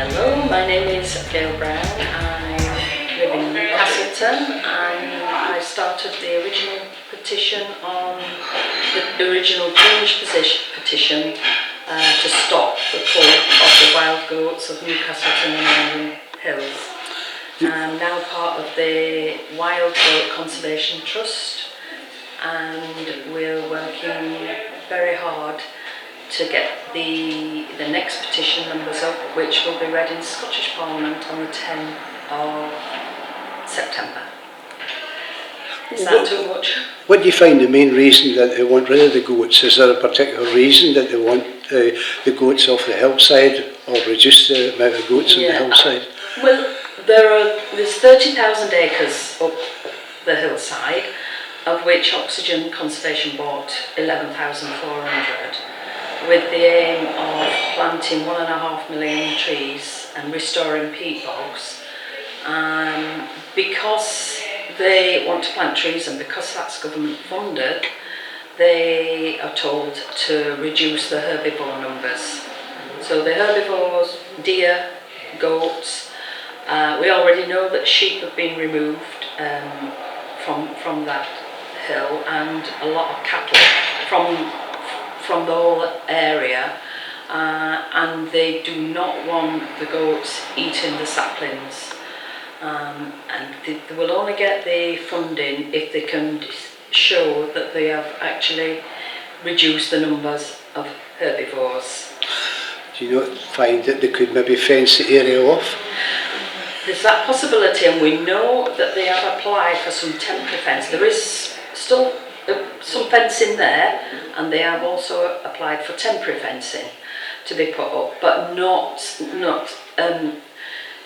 Hello, my name is Gail Brown. I live in Castleton and I started the original petition on the original Greenish petition to stop the cull of the wild goats of Newcastleton and Island Hills. I'm now part of the Wild Goat Conservation Trust and we're working very hard to get the next petition numbers up, which will be read in Scottish Parliament on the 10th of September. Is that too much? What do you find the main reason that they want rid of the goats? Is there a particular reason that they want the goats off the hillside or reduce the amount of goats on the hillside? Well, there's 30,000 acres up the hillside, of which Oxygen Conservation bought 11,400. with the aim of planting 1.5 million trees and restoring peat bogs. Because they want to plant trees and because that's government funded, they are told to reduce the herbivore numbers. So the herbivores, deer, goats, we already know that sheep have been removed from that hill, and a lot of cattle from the whole area, and they do not want the goats eating the saplings, and they will only get the funding if they can show that they have actually reduced the numbers of herbivores. Do you not find that they could maybe fence the area off? There's that possibility, and we know that they have applied for some temporary fence. There is still some fencing there, and they have also applied for temporary fencing to be put up, but not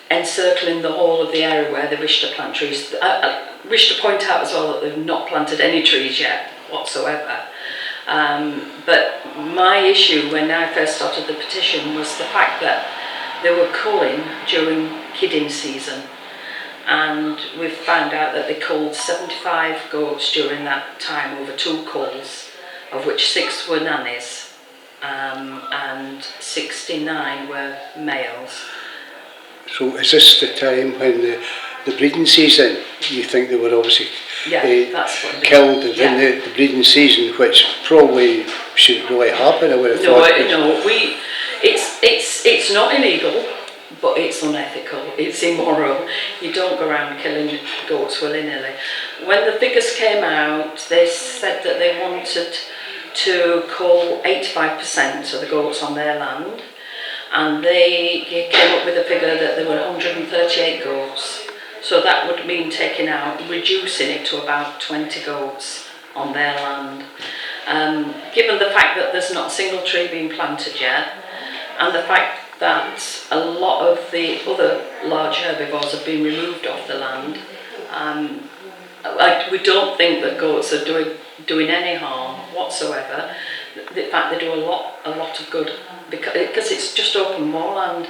encircling the whole of the area where they wish to plant trees. I wish to point out as well that they've not planted any trees yet whatsoever. But my issue when I first started the petition was the fact that they were culling during kidding season, and we've found out that they culled 75 goats during that time over 2 culls, of which 6 were nannies and 69 were males. So is this the time when the breeding season, you think they were obviously that's what killed in the breeding season, which probably shouldn't really happen, I would have thought? It's not illegal, but it's unethical, it's immoral. You don't go around killing goats willy-nilly. When the figures came out, they said that they wanted to cull 85% of the goats on their land, and they came up with a figure that there were 138 goats. So that would mean reducing it to about 20 goats on their land. Given the fact that there's not a single tree being planted yet, and the fact that a lot of the other large herbivores have been removed off the land, we don't think that goats are doing any harm whatsoever. In fact, they do a lot of good because it's just open moorland,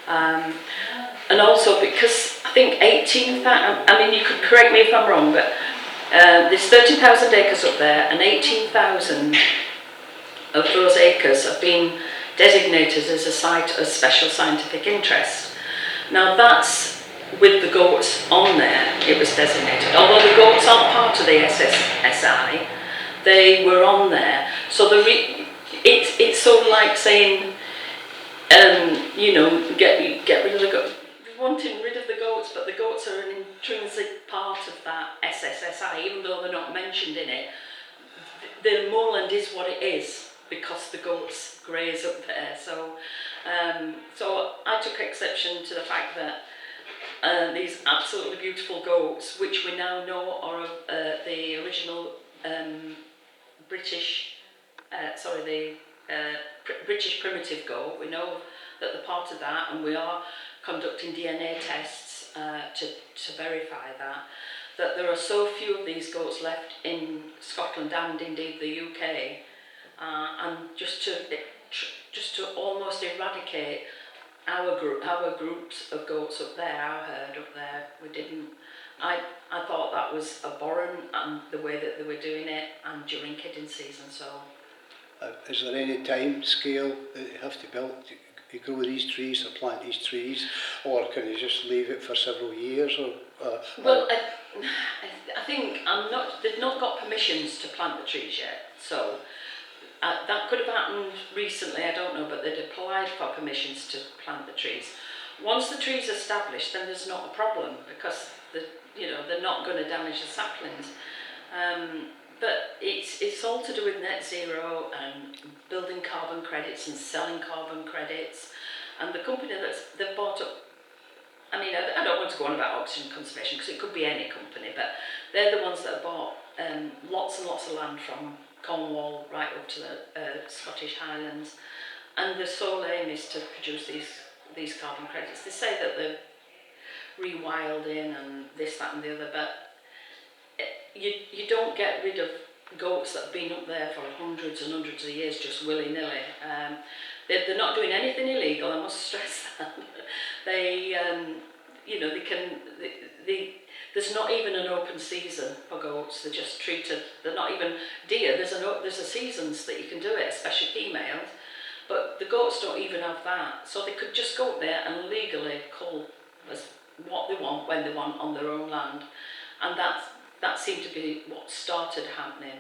and also because I think 18,000. I mean, you could correct me if I'm wrong, but there's 30,000 acres up there, and 18,000 of those acres have been designated as a site of special scientific interest. Now that's with the goats on there, it was designated. Although the goats aren't part of the SSSI, they were on there. So it's sort of like saying, get rid of the goats. Wanting rid of the goats, but the goats are an intrinsic part of that SSSI, even though they're not mentioned in it. The moorland is what it is because the goats graze up there. So I took exception to the fact that these absolutely beautiful goats, which we now know are the original British primitive goat. We know that they're part of that, and we are conducting DNA tests to verify that there are so few of these goats left in Scotland and indeed the UK, and just to almost eradicate our groups of goats up there, our herd up there. We didn't. I thought that was abhorrent, and the way that they were doing it, and during kidding season. So, is there any time scale that you have to build grow these trees or plant these trees, or can you just leave it for several years? Or Well, I think they've not got permissions to plant the trees yet, so that could have happened recently, I don't know, but they'd applied for permissions to plant the trees. Once the tree's established, then there's not a problem, because they're not going to damage the saplings. But it's all to do with net zero and building carbon credits and selling carbon credits. And the company they've bought up, I mean, I don't want to go on about oxygen conservation because it could be any company, but they're the ones that have bought lots and lots of land from Cornwall right up to the Scottish Highlands. And the sole aim is to produce these carbon credits. They say that they're rewilding and this, that and the other, but you don't get rid of goats that have been up there for hundreds and hundreds of years just willy-nilly. They're not doing anything illegal, I must stress that. There's not even an open season for goats. They're just treated, they're not even deer. There's a seasons that you can do it, especially females, but the goats don't even have that. So they could just go up there and legally cull what they want, when they want, on their own land. And that seemed to be what started happening.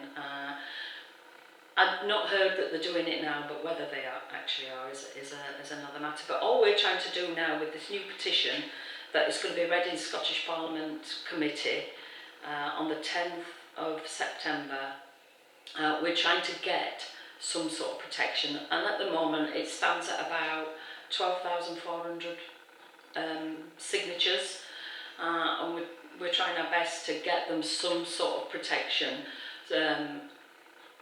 I've not heard that they're doing it now, but whether they actually are is another matter. But all we're trying to do now with this new petition that is going to be read in Scottish Parliament Committee on the 10th of September, we're trying to get some sort of protection. And at the moment it stands at about 12,400 signatures, and we're trying our best to get them some sort of protection.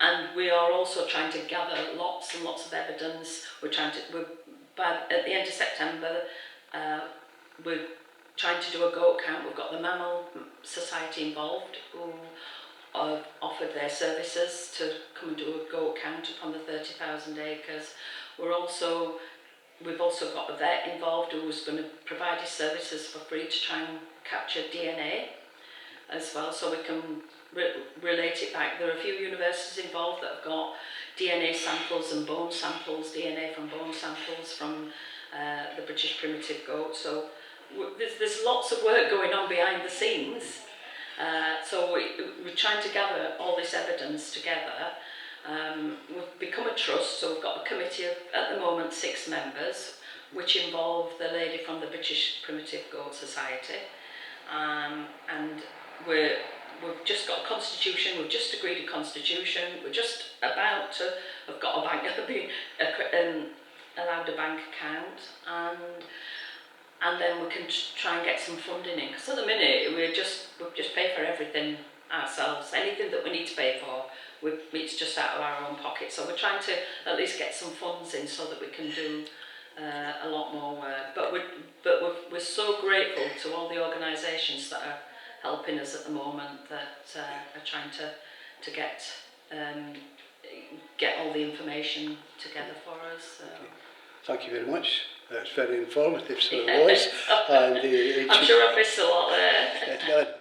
And we are also trying to gather lots and lots of evidence. At the end of September, we're trying to do a goat count. We've got the Mammal Society involved, who have offered their services to come and do a goat count upon the 30,000 acres. We've also got a vet involved who's going to provide his services for free to try and capture DNA as well, so we can relate it back. There are a few universities involved that have got DNA samples and bone samples, DNA from bone samples from the British primitive goat. So there's lots of work going on behind the scenes. So we're trying to gather all this evidence together. We've become a trust, so we've got a committee of, at the moment, 6 members, which involve the lady from the British Primitive Goat Society. And we've just got a constitution, we've just agreed a constitution, we're just about to have got a bank, allowed a bank account, and then we can try and get some funding in. Because at the minute we just pay for everything ourselves. Anything that we need to pay for, it's just out of our own pocket. So we're trying to at least get some funds in so that we can do a lot more work. But we're so grateful to all the organisations that are helping us at the moment, that are trying to get all the information together for us. So. Thank you very much. That's very informative, so it was. And, I'm sure I've missed a lot there.